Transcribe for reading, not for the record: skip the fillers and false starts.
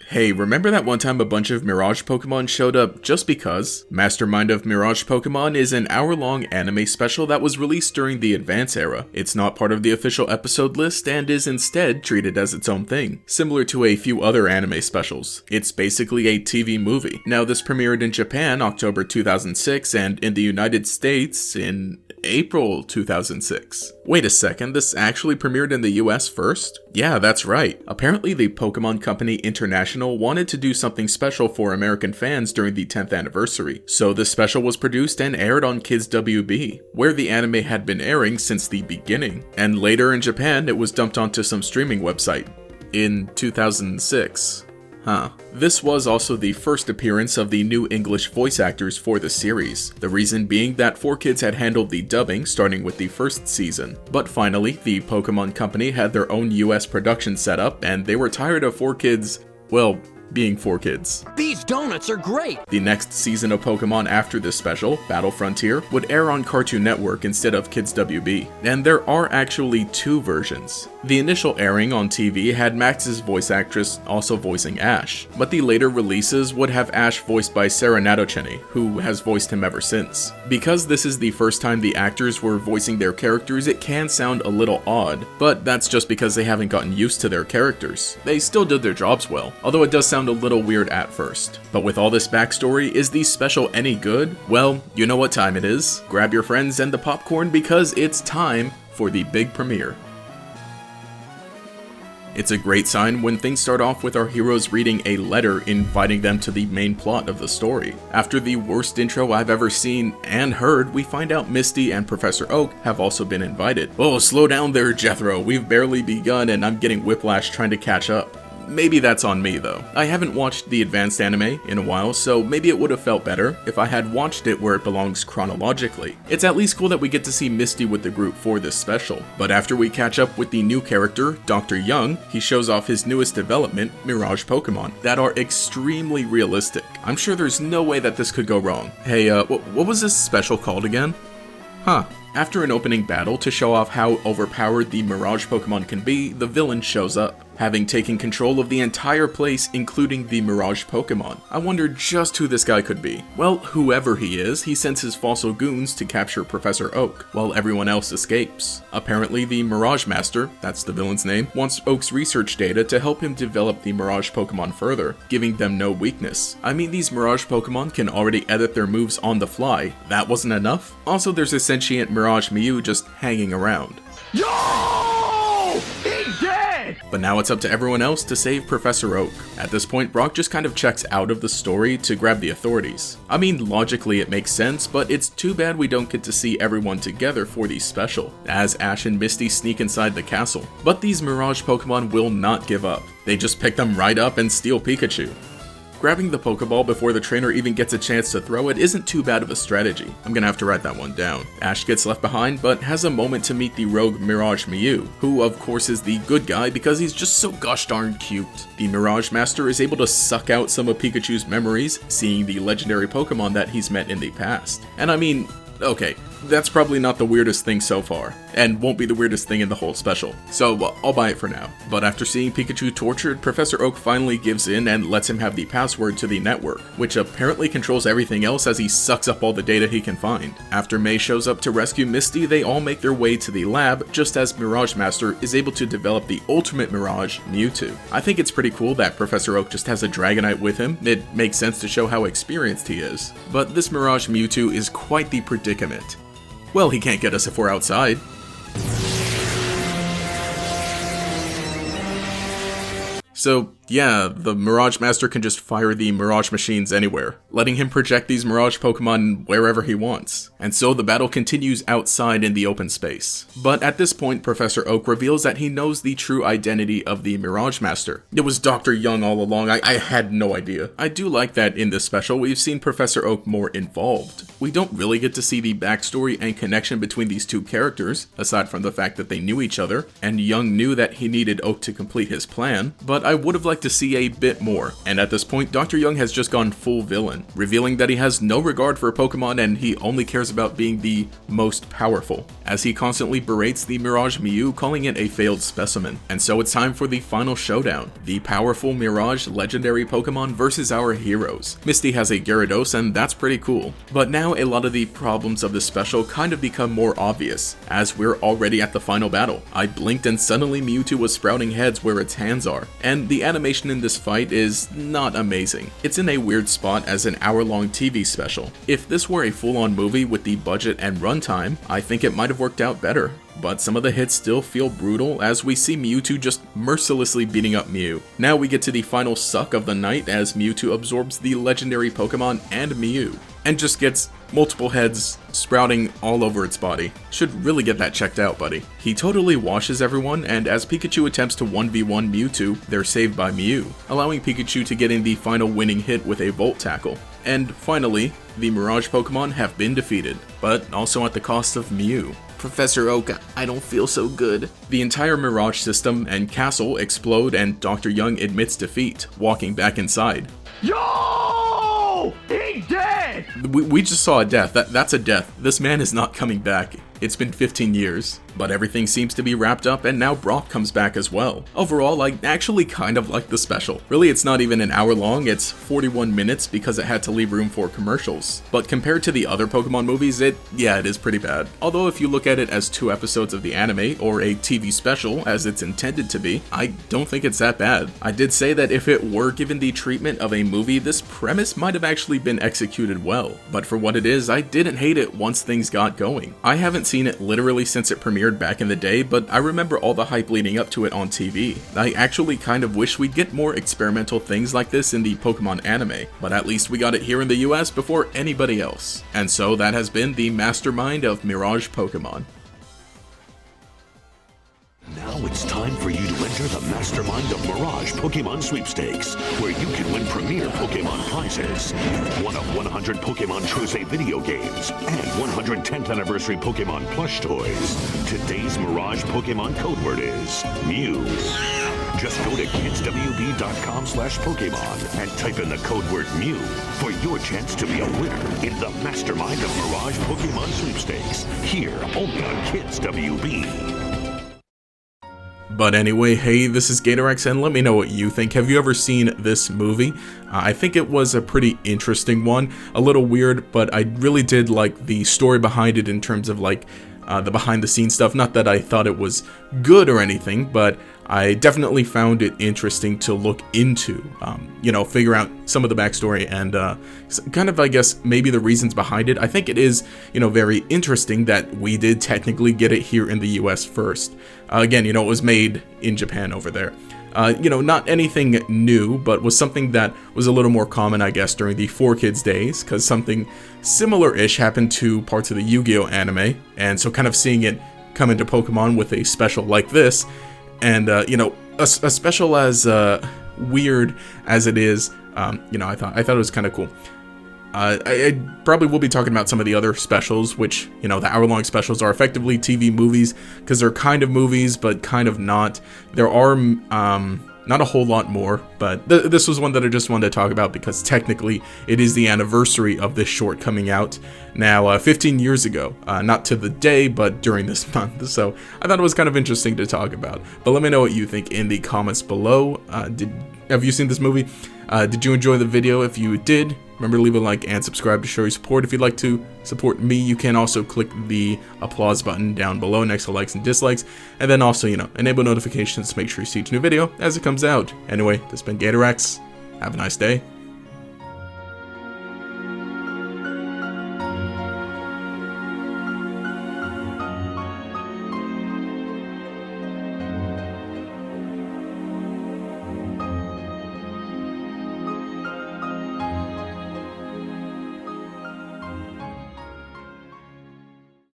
Hey, remember that one time a bunch of Mirage Pokemon showed up just because? Mastermind of Mirage Pokemon is an hour-long anime special that was released during the Advance era. It's not part of the official episode list and is instead treated as its own thing, similar to a few other anime specials. It's basically a TV movie. Now, this premiered in Japan October 2006 and in the United States in April 2006. Wait a second, this actually premiered in the US first? Yeah, that's right. Apparently the Pokémon Company International wanted to do something special for American fans during the 10th anniversary, so this special was produced and aired on Kids WB, where the anime had been airing since the beginning, and later in Japan it was dumped onto some streaming website. In 2006. This was also the first appearance of the new English voice actors for the series, the reason being that 4Kids had handled the dubbing starting with the first season. But finally, the Pokémon Company had their own US production set up and they were tired of 4Kids, well, being 4Kids. These donuts are great! The next season of Pokemon after this special, Battle Frontier, would air on Cartoon Network instead of Kids WB. And there are actually two versions. The initial airing on TV had Max's voice actress also voicing Ash, but the later releases would have Ash voiced by Sarah Natochenny, who has voiced him ever since. Because this is the first time the actors were voicing their characters, it can sound a little odd, but that's just because they haven't gotten used to their characters. They still did their jobs well, although it does sound a little weird at first. But with all this backstory, is the special any good? Well, you know what time it is. Grab your friends and the popcorn because it's time for the big premiere. It's a great sign when things start off with our heroes reading a letter inviting them to the main plot of the story. After the worst intro I've ever seen and heard, we find out Misty and Professor Oak have also been invited. Oh, slow down there, Jethro. We've barely begun and I'm getting whiplash trying to catch up. Maybe that's on me though. I haven't watched the advanced anime in a while, so maybe it would have felt better if I had watched it where it belongs chronologically. It's at least cool that we get to see Misty with the group for this special. But after we catch up with the new character, Dr. Young, he shows off his newest development, Mirage Pokemon, that are extremely realistic. I'm sure there's no way that this could go wrong. Hey, what was this special called again? After an opening battle to show off how overpowered the Mirage Pokemon can be, the villain shows up, having taken control of the entire place, including the Mirage Pokemon. I wondered just who this guy could be. Well, whoever he is, he sends his fossil goons to capture Professor Oak, while everyone else escapes. Apparently, the Mirage Master, that's the villain's name, wants Oak's research data to help him develop the Mirage Pokemon further, giving them no weakness. I mean, these Mirage Pokemon can already edit their moves on the fly. That wasn't enough? Also, there's a sentient Mirage Mewtwo just hanging around. Yo! He's dead! But now it's up to everyone else to save Professor Oak. At this point, Brock just kind of checks out of the story to grab the authorities. I mean, logically it makes sense, but it's too bad we don't get to see everyone together for the special, as Ash and Misty sneak inside the castle. But these Mirage Pokemon will not give up. They just pick them right up and steal Pikachu. Grabbing the Pokeball before the trainer even gets a chance to throw it isn't too bad of a strategy. I'm gonna have to write that one down. Ash gets left behind, but has a moment to meet the rogue Mirage Mewtwo, who of course is the good guy because he's just so gosh darn cute. The Mirage Master is able to suck out some of Pikachu's memories, seeing the legendary Pokemon that he's met in the past. And I mean, okay, that's probably not the weirdest thing so far, and won't be the weirdest thing in the whole special, so I'll buy it for now. But after seeing Pikachu tortured, Professor Oak finally gives in and lets him have the password to the network, which apparently controls everything else as he sucks up all the data he can find. After May shows up to rescue Misty, they all make their way to the lab, just as Mirage Master is able to develop the ultimate Mirage, Mewtwo. I think it's pretty cool that Professor Oak just has a Dragonite with him. It makes sense to show how experienced he is. But this Mirage Mewtwo is quite the predicament. Well, he can't get us if we're outside. So, yeah, the Mirage Master can just fire the Mirage machines anywhere, letting him project these Mirage Pokemon wherever he wants. And so the battle continues outside in the open space. But at this point, Professor Oak reveals that he knows the true identity of the Mirage Master. It was Dr. Young all along. I had no idea. I do like that in this special we've seen Professor Oak more involved. We don't really get to see the backstory and connection between these two characters, aside from the fact that they knew each other, and Young knew that he needed Oak to complete his plan, but I would have liked like to see a bit more. And at this point, Dr. Young has just gone full villain, revealing that he has no regard for Pokemon and he only cares about being the most powerful, as he constantly berates the Mirage Mew, calling it a failed specimen. And so it's time for the final showdown, the powerful Mirage legendary Pokemon versus our heroes. Misty has a Gyarados, and that's pretty cool. But now a lot of the problems of this special kind of become more obvious, as we're already at the final battle. I blinked and suddenly Mewtwo was sprouting heads where its hands are, and the animation in this fight is not amazing. It's in a weird spot as an hour-long TV special. If this were a full-on movie with the budget and runtime, I think it might have worked out better. But some of the hits still feel brutal as we see Mewtwo just mercilessly beating up Mew. Now we get to the final suck of the night as Mewtwo absorbs the legendary Pokemon and Mew, and just gets multiple heads sprouting all over its body. Should really get that checked out, buddy. He totally washes everyone, and as Pikachu attempts to 1v1 Mewtwo, they're saved by Mew, allowing Pikachu to get in the final winning hit with a Volt Tackle. And finally, the Mirage Pokemon have been defeated, but also at the cost of Mew. Professor Oak, I don't feel so good. The entire Mirage system and castle explode and Dr. Young admits defeat, walking back inside. Yo! He's dead! We just saw a death. That's a death. This man is not coming back. It's been 15 years. But everything seems to be wrapped up, and now Brock comes back as well. Overall, I actually kind of like the special. Really, it's not even an hour long, it's 41 minutes because it had to leave room for commercials. But compared to the other Pokemon movies, it is pretty bad. Although if you look at it as 2 episodes of the anime, or a TV special as it's intended to be, I don't think it's that bad. I did say that if it were given the treatment of a movie, this premise might have actually been executed well. But for what it is, I didn't hate it once things got going. I haven't seen it literally since it premiered back in the day, but I remember all the hype leading up to it on TV. I actually kind of wish we'd get more experimental things like this in the Pokemon anime, but at least we got it here in the US before anybody else. And so that has been the Mastermind of Mirage Pokemon. Now it's time for you to enter the Mastermind of Mirage Pokemon Sweepstakes, where you can win premier Pokemon prizes. One of 100 Pokemon Trousseau video games and 110th anniversary Pokemon plush toys. Today's Mirage Pokemon code word is Mew. Just go to kidswb.com/Pokemon and type in the code word Mew for your chance to be a winner in the Mastermind of Mirage Pokemon Sweepstakes, here only on Kids WB. But anyway, hey, this is GatorX, and let me know what you think. Have you ever seen this movie? I think it was a pretty interesting one. A little weird, but I really did like the story behind it in terms of like the behind the scenes stuff. Not that I thought it was good or anything, but I definitely found it interesting to look into, figure out some of the backstory and kind of, I guess, maybe the reasons behind it. I think it is, very interesting that we did technically get it here in the US first. Again, it was made in Japan over there. Not anything new, but was something that was a little more common, I guess, during the 4Kids days, because something similar-ish happened to parts of the Yu-Gi-Oh! Anime, and so kind of seeing it come into Pokemon with a special like this, and, a special as weird as it is, I thought it was kind of cool. I probably will be talking about some of the other specials, which, the hour-long specials are effectively TV movies, because they're kind of movies, but kind of not. There are, not a whole lot more, but this was one that I just wanted to talk about, because technically it is the anniversary of this short coming out now 15 years ago. Not to the day, but during this month, so I thought it was kind of interesting to talk about. But let me know what you think in the comments below. Have you seen this movie? Did you enjoy the video? If you did, remember to leave a like and subscribe to show your support. If you'd like to support me, you can also click the applause button down below next to likes and dislikes, and then also, enable notifications to make sure you see each new video as it comes out. Anyway, this has been GatorX. Have a nice day.